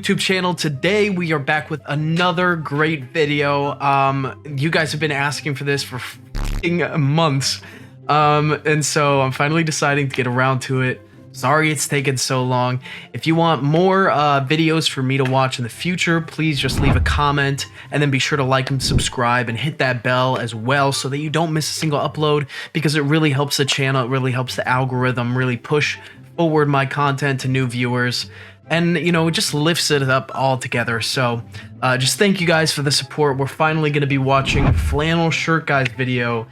YouTube channel. Today we are back with another great video. You guys have been asking for this for months, and so I'm finally deciding to get around to it. Sorry it's taken so long. If you want more videos for me to watch in the future, please just leave a comment and then be sure to like and subscribe and hit that bell as well so that you don't miss a single upload, because it really helps the channel, it really helps the algorithm really push forward my content to new viewers, and you know, it just lifts it up all together. So just thank you guys for the support. We're finally going to be watching Flannel Shirt Guy's video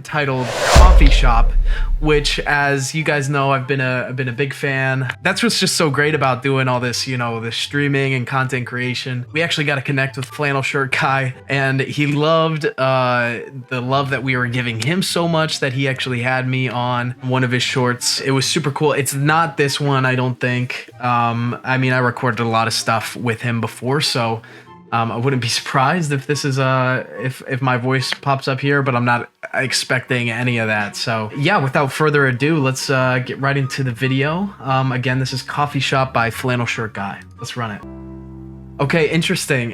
titled Coffee Shop, which, as you guys know, I've been a big fan. That's what's just so great about doing all this, you know, the streaming and content creation. We actually got to connect with Flannel Shirt Guy, and he loved the love that we were giving him so much that he actually had me on one of his shorts. It was super cool. It's not this one, I don't think. I mean, I recorded a lot of stuff with him before, so I wouldn't be surprised if this is if my voice pops up here, but I'm not expecting any of that. So yeah, without further ado, let's get right into the video. Again, this is Coffee Shop by Flannel Shirt Guy. Let's run it. Okay, interesting.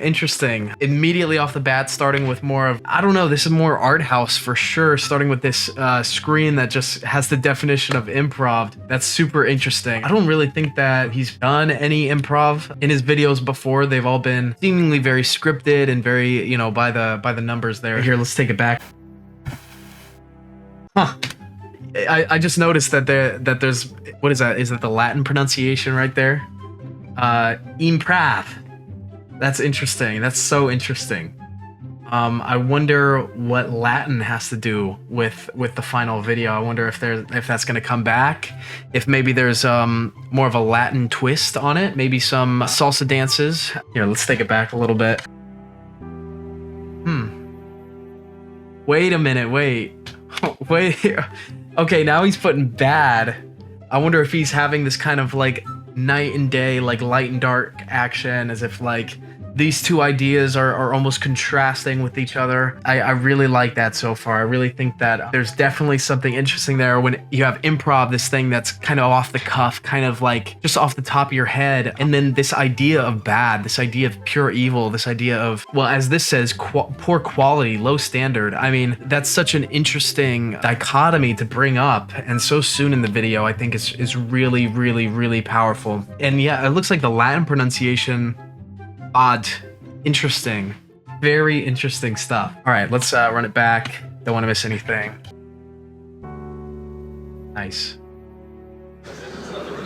Immediately off the bat, starting with more of, I don't know, this is more art house for sure, starting with this screen that just has the definition of improv. That's super interesting. I don't really think that he's done any improv in his videos before. They've all been seemingly very scripted and very, you know, by the numbers there. Here, let's take it back. Huh. I just noticed that there's, what is that? Is that the Latin pronunciation right there? Improv. That's interesting. That's so interesting. I wonder what Latin has to do with the final video. I wonder if that's gonna come back. If maybe there's more of a Latin twist on it. Maybe some salsa dances. Here, let's take it back a little bit. Wait a minute. Wait. Okay, now he's putting bad. I wonder if he's having this kind of like night and day, like light and dark action, as if like these two ideas are almost contrasting with each other. I really like that so far. I really think that there's definitely something interesting there when you have improv, this thing that's kind of off the cuff, kind of like just off the top of your head, and then this idea of bad, this idea of pure evil, this idea of, well, as this says, poor quality, low standard. I mean, that's such an interesting dichotomy to bring up, and so soon in the video, I think is really, really, really powerful. And yeah, it looks like the Latin pronunciation, odd, interesting, very interesting stuff. All right, let's run it back. Don't want to miss anything. Nice.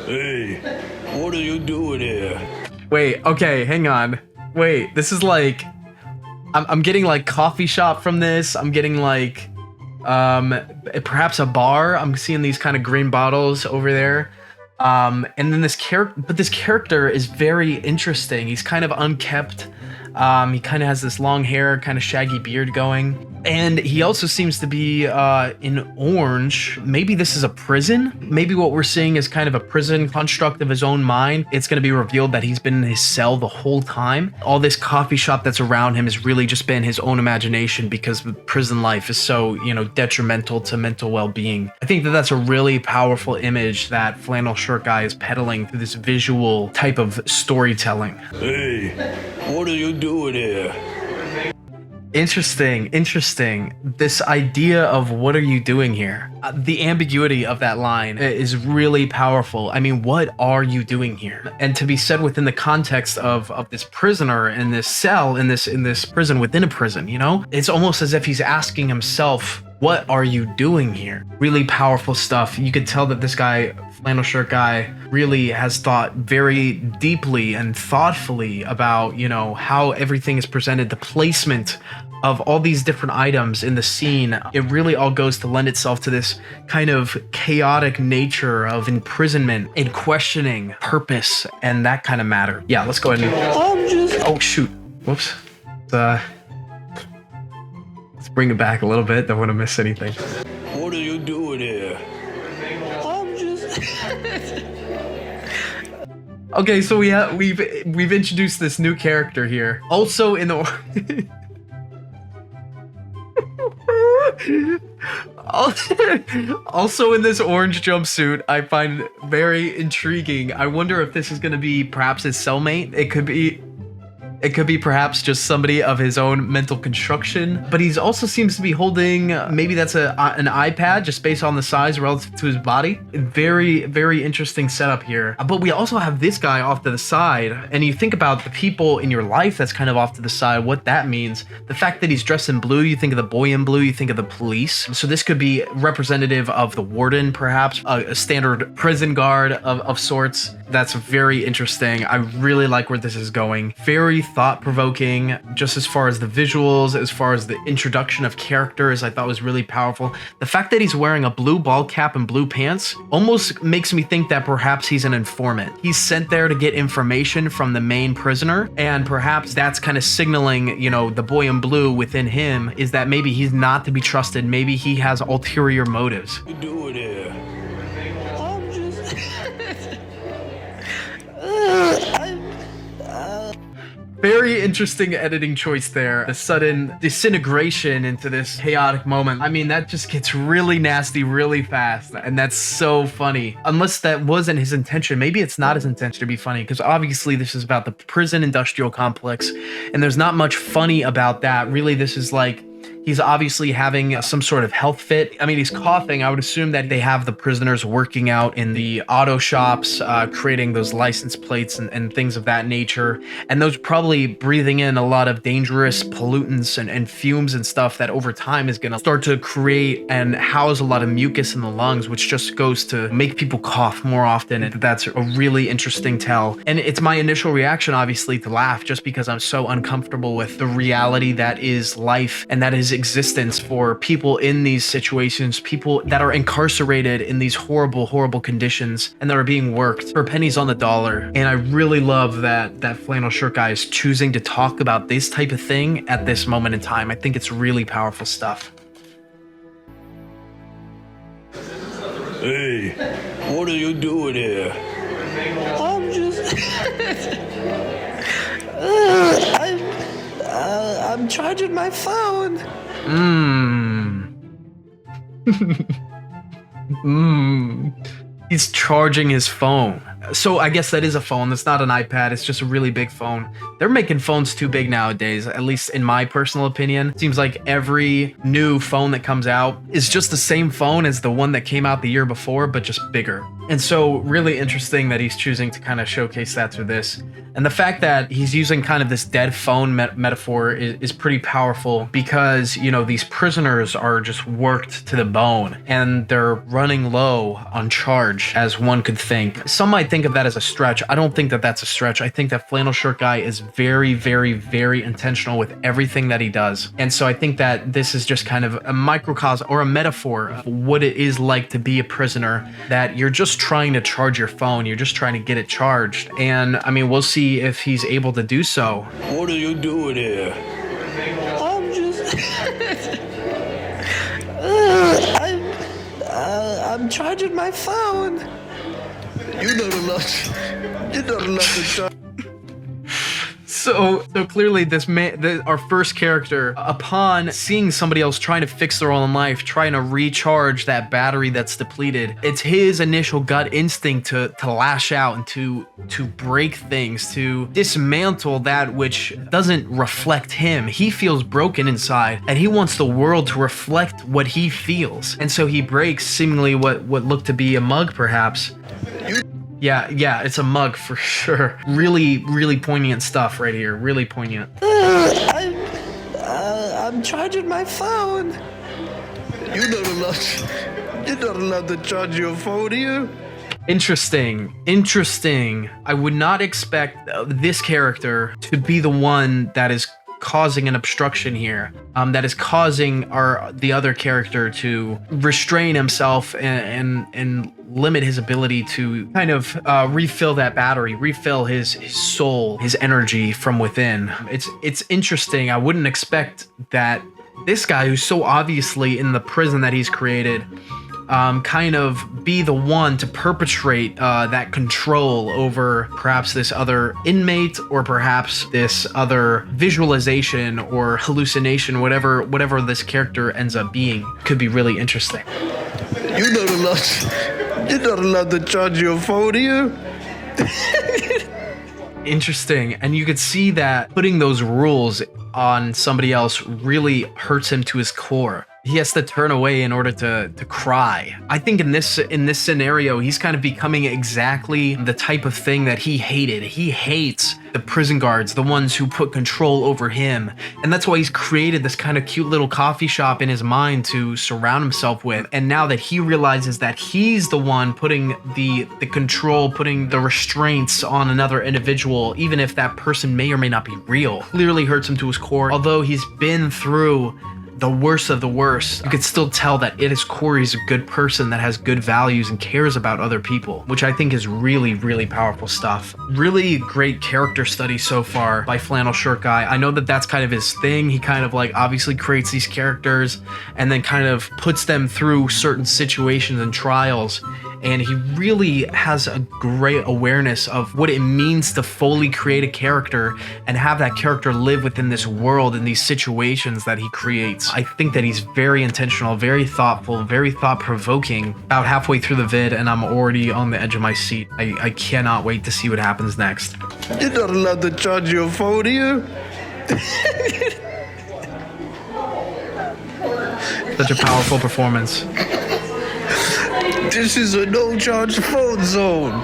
Hey, what are you doing here? Wait, okay, hang on. Wait, this is like, I'm getting like coffee shop from this. I'm getting like perhaps a bar. I'm seeing these kind of green bottles over there. And then this character is very interesting. He's kind of unkempt. He kind of has this long hair, kind of shaggy beard going. And he also seems to be in orange. Maybe this is a prison. Maybe what we're seeing is kind of a prison construct of his own mind. It's going to be revealed that he's been in his cell the whole time. All this coffee shop that's around him has really just been his own imagination, because prison life is so, you know, detrimental to mental well-being. I think that that's a really powerful image that Flannel Shirt Guy is peddling through this visual type of storytelling. Hey, what are you doing here? Interesting. This idea of what are you doing here? The ambiguity of that line is really powerful. I mean, what are you doing here? And to be said within the context of this prisoner in this cell, in this prison within a prison, you know? It's almost as if he's asking himself, what are you doing here? Really powerful stuff. You could tell that this guy, Flannel Shirt Guy, really has thought very deeply and thoughtfully about, you know, how everything is presented, the placement of all these different items in the scene. It really all goes to lend itself to this kind of chaotic nature of imprisonment and questioning purpose and that kind of matter. Yeah, let's go ahead and... Oh, shoot. Whoops. Let's bring it back a little bit. Don't want to miss anything. What are you doing here? Okay, so we've introduced this new character here. Also in the Also in this orange jumpsuit, I find very intriguing. I wonder if this is going to be perhaps his cellmate. It could be perhaps just somebody of his own mental construction, but he's also seems to be holding, maybe that's an iPad just based on the size relative to his body. Very, very interesting setup here. But we also have this guy off to the side, and you think about the people in your life that's kind of off to the side, what that means. The fact that he's dressed in blue, you think of the boy in blue, you think of the police. So this could be representative of the warden, perhaps, a standard prison guard of sorts. That's very interesting. I really like where this is going. Very thought-provoking, just as far as the visuals, as far as the introduction of characters, I thought was really powerful. The fact that he's wearing a blue ball cap and blue pants almost makes me think that perhaps he's an informant. He's sent there to get information from the main prisoner, and perhaps that's kind of signaling, you know, the boy in blue within him is that maybe he's not to be trusted. Maybe he has ulterior motives. What you doing here? I'm just. Very interesting editing choice there. The sudden disintegration into this chaotic moment. I mean, that just gets really nasty really fast. And that's so funny. Unless that wasn't his intention. Maybe it's not his intention to be funny, because obviously this is about the prison industrial complex. And there's not much funny about that. Really, this is like, he's obviously having some sort of health fit. I mean, he's coughing. I would assume that they have the prisoners working out in the auto shops, creating those license plates and things of that nature. And those probably breathing in a lot of dangerous pollutants and fumes and stuff that over time is going to start to create and house a lot of mucus in the lungs, which just goes to make people cough more often. And that's a really interesting tell. And it's my initial reaction, obviously, to laugh, just because I'm so uncomfortable with the reality that is life and that is existence for people in these situations, people that are incarcerated in these horrible, horrible conditions and that are being worked for pennies on the dollar. And I really love that flannel shirt guy is choosing to talk about this type of thing at this moment in time. I think it's really powerful stuff. Hey, what are you doing here? I'm just. I'm charging my phone. He's charging his phone. So I guess that is a phone. That's not an iPad. It's just a really big phone. They're making phones too big nowadays, at least in my personal opinion. It seems like every new phone that comes out is just the same phone as the one that came out the year before, but just bigger. And so really interesting that he's choosing to kind of showcase that through this. And the fact that he's using kind of this dead phone metaphor is pretty powerful, because, you know, these prisoners are just worked to the bone and they're running low on charge, as one could think. Some might think of that as a stretch. I don't think that that's a stretch. I think that flannel shirt guy is very, very, very intentional with everything that he does. And so I think that this is just kind of a microcosm or a metaphor of what it is like to be a prisoner, that you're just trying to charge your phone. You're just trying to get it charged. And I mean, we'll see if he's able to do so. What are you doing here? I'm just. I'm charging my phone. You're not allowed to talk. So clearly this man, our first character, upon seeing somebody else trying to fix their own life, trying to recharge that battery that's depleted, it's his initial gut instinct to lash out and to break things, to dismantle that which doesn't reflect him. He feels broken inside, and he wants the world to reflect what he feels. And so he breaks seemingly what looked to be a mug, perhaps. Yeah, it's a mug for sure. Really, really poignant stuff right here. Really poignant. I'm charging my phone. You're not allowed to charge your phone here. Interesting. I would not expect this character to be the one that is causing an obstruction here, that is causing the other character to restrain himself and limit his ability to kind of refill that battery, refill his soul, his energy from within. It's interesting. I wouldn't expect that this guy, who's so obviously in the prison that he's created, kind of be the one to perpetrate that control over perhaps this other inmate or perhaps this other visualization or hallucination, whatever this character ends up being. Could be really interesting. You're not allowed to charge your phone here. Interesting. And you could see that putting those rules on somebody else really hurts him to his core. He has to turn away in order to cry. I think in this scenario, he's kind of becoming exactly the type of thing that he hated. He hates the prison guards, the ones who put control over him. And that's why he's created this kind of cute little coffee shop in his mind to surround himself with. And now that he realizes that he's the one putting the control, putting the restraints on another individual, even if that person may or may not be real, clearly hurts him to his core. Although he's been through the worst of the worst, you could still tell that at his core he's a good person that has good values and cares about other people, which I think is really, really powerful stuff. Really great character study so far by Flannel Shirt Guy. I know that that's kind of his thing. He kind of like obviously creates these characters and then kind of puts them through certain situations and trials. And he really has a great awareness of what it means to fully create a character and have that character live within this world and these situations that he creates. I think that he's very intentional, very thoughtful, very thought-provoking. About halfway through the vid and I'm already on the edge of my seat. I cannot wait to see what happens next. You're not allowed to charge your phone here. Such a powerful performance. This is a no-charge phone zone.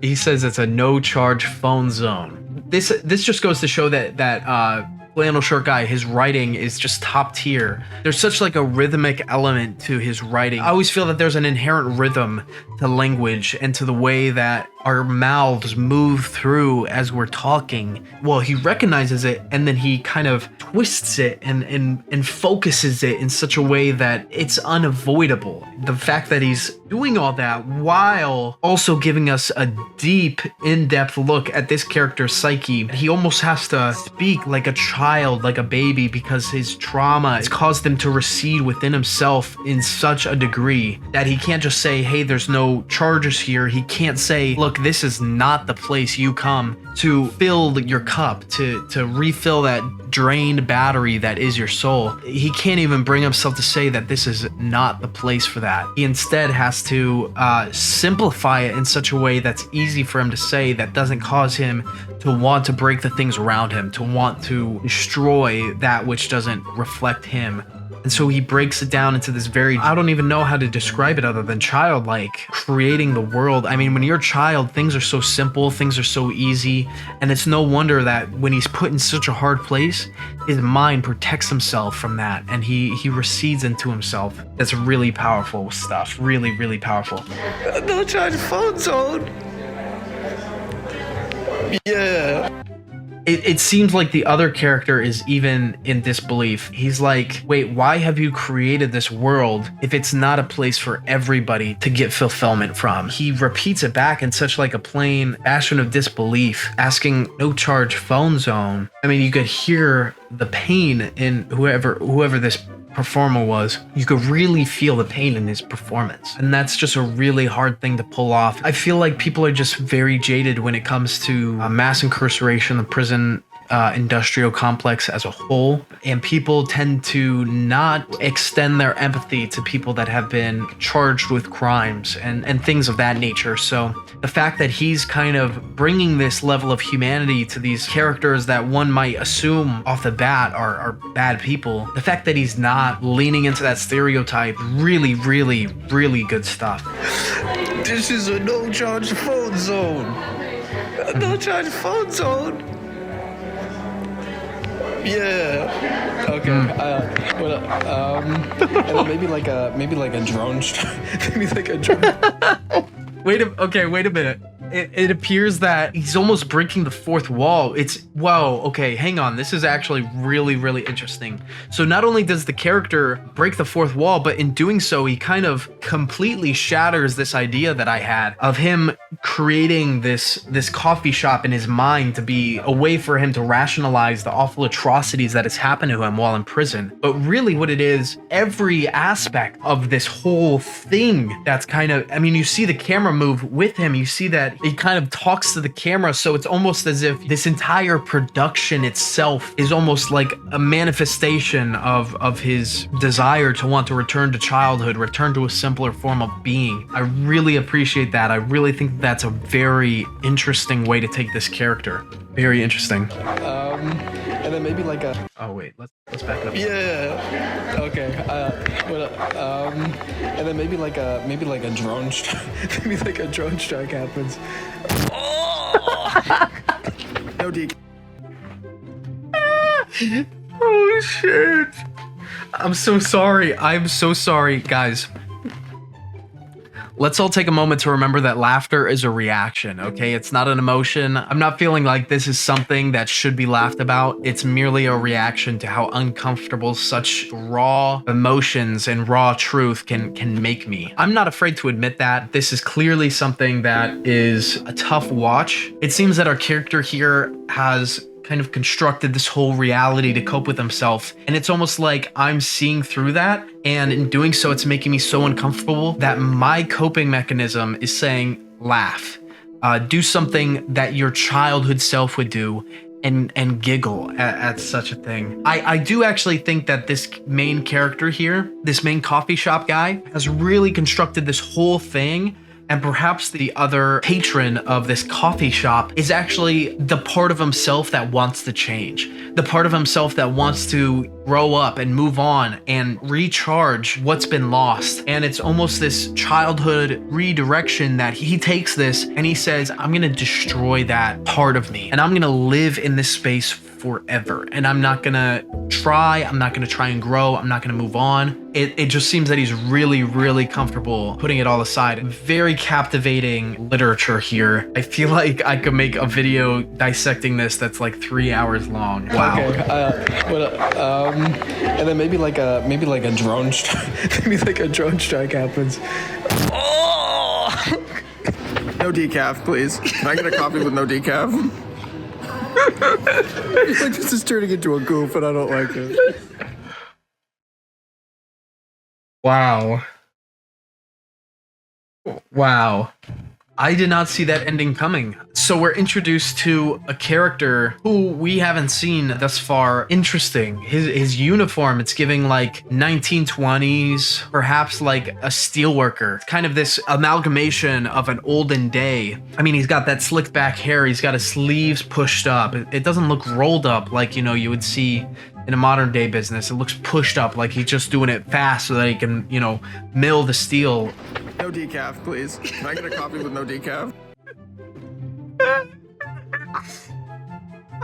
He says it's a no-charge phone zone. This just goes to show that Flannel Shirt Guy, his writing is just top tier. There's such like a rhythmic element to his writing. I always feel that there's an inherent rhythm to language and to the way that our mouths move through as we're talking. Well, he recognizes it and then he kind of twists it and focuses it in such a way that it's unavoidable. The fact that he's doing all that while also giving us a deep, in-depth look at this character's psyche. He almost has to speak like a child, like a baby, because his trauma has caused him to recede within himself in such a degree that he can't just say, hey, there's no charges here. He can't say, look, this is not the place you come to fill your cup, to refill that drained battery that is your soul. He can't even bring himself to say that this is not the place for that. He instead has to simplify it in such a way that's easy for him to say, that doesn't cause him to want to break the things around him, to want to destroy that which doesn't reflect him. And so he breaks it down into this very, I don't even know how to describe it other than childlike, creating the world. I mean, when you're a child, things are so simple, things are so easy, and it's no wonder that when he's put in such a hard place, his mind protects himself from that, and he recedes into himself. That's really powerful stuff. Really, really powerful. No charge phone zone. Yeah. It seems like the other character is even in disbelief. He's like, wait, why have you created this world if it's not a place for everybody to get fulfillment from? He repeats it back in such like a plain fashion of disbelief, asking no charge phone zone. I mean, you could hear the pain in whoever this performer was. You could really feel the pain in his performance, and that's just a really hard thing to pull off. I feel like people are just very jaded when it comes to mass incarceration, the prison industrial complex as a whole, and people tend to not extend their empathy to people that have been charged with crimes and things of that nature. So the fact that he's kind of bringing this level of humanity to these characters that one might assume off the bat are bad people, the fact that he's not leaning into that stereotype, really, really, really good stuff. This is a no charge phone zone. A no charge phone zone. Yeah. Okay. And then maybe like a drone strike. Maybe like a drone. Wait a minute. It appears that he's almost breaking the fourth wall. Whoa, okay, hang on. This is actually really, really interesting. So not only does the character break the fourth wall, but in doing so, he kind of completely shatters this idea that I had of him creating this coffee shop in his mind to be a way for him to rationalize the awful atrocities that has happened to him while in prison. But really what it is, every aspect of this whole thing that's kind of, I mean, you see the camera move with him, you see that he kind of talks to the camera, so it's almost as if this entire production itself is almost like a manifestation of his desire to want to return to childhood, return to a simpler form of being. I really appreciate that. I really think that's a very interesting way to take this character. Very interesting. And then maybe like a. Oh wait, let's back it up. Yeah. Okay. And then maybe like a drone strike. Maybe like a drone strike happens. Oh! No DK. Oh shit. I'm so sorry. I'm so sorry, guys. Let's all take a moment to remember that laughter is a reaction, okay? It's not an emotion. I'm not feeling like this is something that should be laughed about. It's merely a reaction to how uncomfortable such raw emotions and raw truth can make me. I'm not afraid to admit that. This is clearly something that is a tough watch. It seems that our character here has kind of constructed this whole reality to cope with himself, and it's almost like I'm seeing through that, and in doing so it's making me so uncomfortable that my coping mechanism is saying laugh, do something that your childhood self would do, and giggle at such a thing. I do actually think that this main character here, this main coffee shop guy, has really constructed this whole thing. And perhaps the other patron of this coffee shop is actually the part of himself that wants to change, the part of himself that wants to grow up and move on and recharge what's been lost. And it's almost this childhood redirection that he takes this and he says, I'm gonna destroy that part of me and I'm gonna live in this space forever. And I'm not gonna try and grow, I'm not gonna move on. It just seems that he's really, really comfortable putting it all aside. Very captivating literature here. I feel like I could make a video dissecting this that's like 3 hours long. Wow. Okay. And then maybe like a drone strike. Maybe like a drone strike happens. Oh! No decaf, please. Can I get a coffee with no decaf? Like this is turning into a goof, and I don't like it. Wow. Wow. I did not see that ending coming. So we're introduced to a character who we haven't seen thus far. Interesting. His uniform, it's giving like 1920s, perhaps like a steelworker. Kind of this amalgamation of an olden day. I mean, he's got that slicked back hair. He's got his sleeves pushed up. It doesn't look rolled up like, you know, you would see in a modern day business. It looks pushed up like he's just doing it fast so that he can, you know, mill the steel. No decaf, please. Can I get a coffee with no decaf?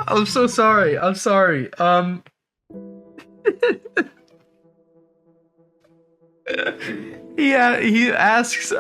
I'm so sorry. I'm sorry. Yeah, he asks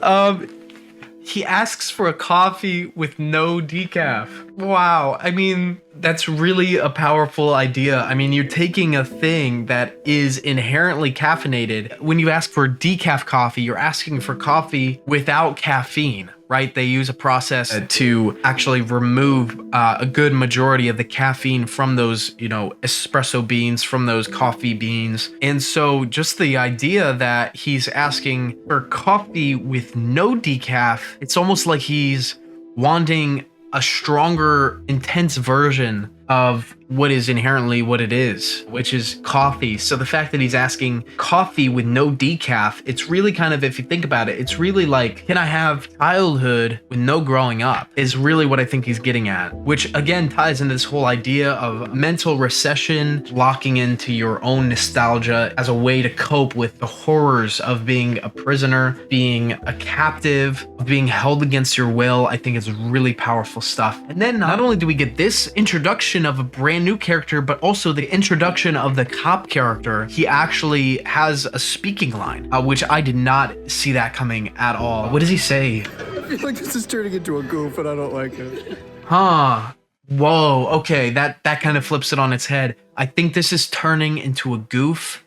for a coffee with no decaf. Wow. I mean, that's really a powerful idea. I mean, you're taking a thing that is inherently caffeinated. When you ask for decaf coffee, you're asking for coffee without caffeine, right? They use a process to actually remove a good majority of the caffeine from those, you know, espresso beans, from those coffee beans. And so just the idea that he's asking for coffee with no decaf, it's almost like he's wanting a stronger, intense version of what is inherently what it is, which is coffee. So the fact that he's asking coffee with no decaf, it's really kind of, if you think about it, it's really like, can I have childhood with no growing up, is really what I think he's getting at, which again ties into this whole idea of mental recession, locking into your own nostalgia as a way to cope with the horrors of being a prisoner, being a captive, being held against your will. I think it's really powerful stuff. And then not only do we get this introduction of a brand new character, but also the introduction of the cop character. He actually has a speaking line, which I did not see that coming at all. What does he say? I feel like this is turning into a goof, and I don't like it. Huh. Whoa. Okay, that kind of flips it on its head. I think this is turning into a goof,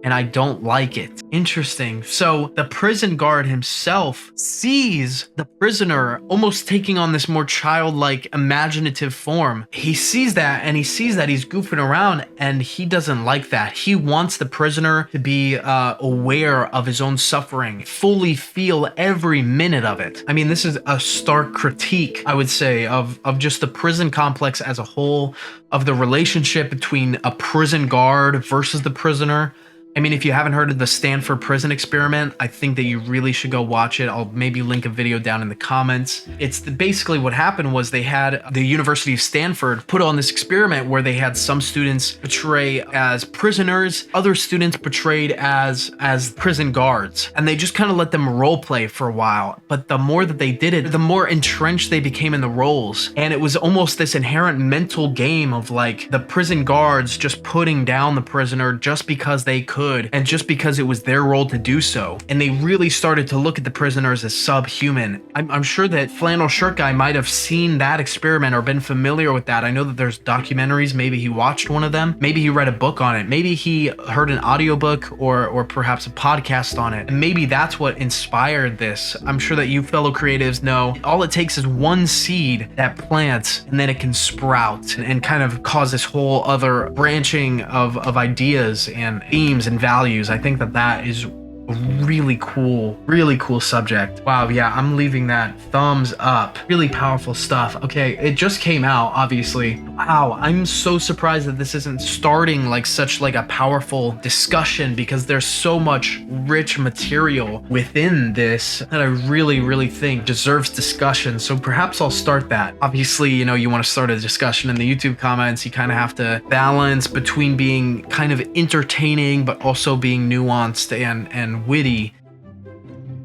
and I don't like it. Interesting. So the prison guard himself sees the prisoner almost taking on this more childlike, imaginative form. He sees that, and he sees that he's goofing around, and he doesn't like that. He wants the prisoner to be aware of his own suffering, fully feel every minute of it. I mean, this is a stark critique, I would say, of just the prison complex as a whole, of the relationship between a prison guard versus the prisoner. I mean, if you haven't heard of the Stanford Prison Experiment, I think that you really should go watch it. I'll maybe link a video down in the comments. It's basically what happened was they had the University of Stanford put on this experiment where they had some students portray as prisoners, other students portrayed as prison guards, and they just kind of let them role play for a while. But the more that they did it, the more entrenched they became in the roles, and it was almost this inherent mental game of like the prison guards just putting down the prisoner just because they could, and just because it was their role to do so. And they really started to look at the prisoners as subhuman. I'm sure that Flannel Shirt Guy might have seen that experiment or been familiar with that. I know that there's documentaries. Maybe he watched one of them. Maybe he read a book on it. Maybe he heard an audiobook or perhaps a podcast on it. And maybe that's what inspired this. I'm sure that you fellow creatives know all it takes is one seed that plants, and then it can sprout and kind of cause this whole other branching of ideas and themes and values. I think that is a really cool subject. Wow, yeah, I'm leaving that thumbs up. Really powerful stuff. Okay, it just came out, obviously. Wow, I'm so surprised that this isn't starting like such like a powerful discussion, because there's so much rich material within this that I really think deserves discussion. So perhaps I'll start that. Obviously, you know, you want to start a discussion in the YouTube comments. You kind of have to balance between being kind of entertaining but also being nuanced and witty.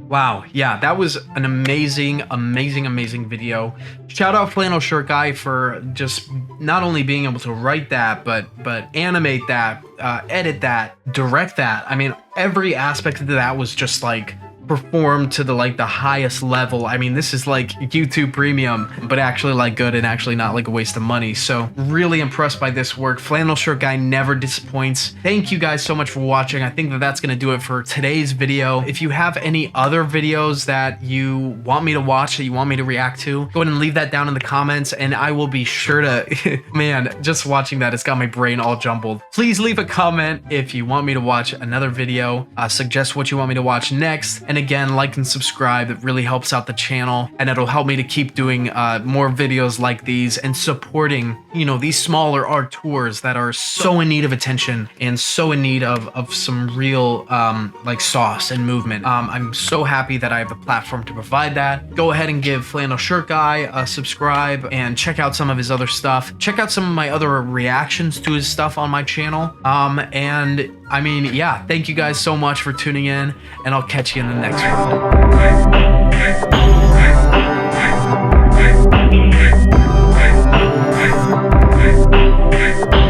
Wow, yeah, that was an amazing video. Shout out Flannel Shirt Guy for just not only being able to write that, but animate that, edit that, direct that. I mean, every aspect of that was just like performed to the highest level. I mean, this is like YouTube Premium, but actually like good and actually not like a waste of money. So really impressed by this work. Flannel Shirt Guy never disappoints. Thank you guys so much for watching. I think that's gonna do it for today's video. If you have any other videos that you want me to watch, that you want me to react to, go ahead and leave that down in the comments, and I will be sure to man, just watching that, it's got my brain all jumbled. Please leave a comment if you want me to watch another video, suggest what you want me to watch next, and again, like and subscribe. It really helps out the channel, and it'll help me to keep doing more videos like these and supporting, you know, these smaller art tours that are so in need of attention and so in need of some real like sauce and movement. I'm so happy that I have the platform to provide that. Go ahead and give Flannel Shirt Guy a subscribe and check out some of his other stuff. Check out some of my other reactions to his stuff on my channel. And I mean, yeah, thank you guys so much for tuning in, and I'll catch you in the next one.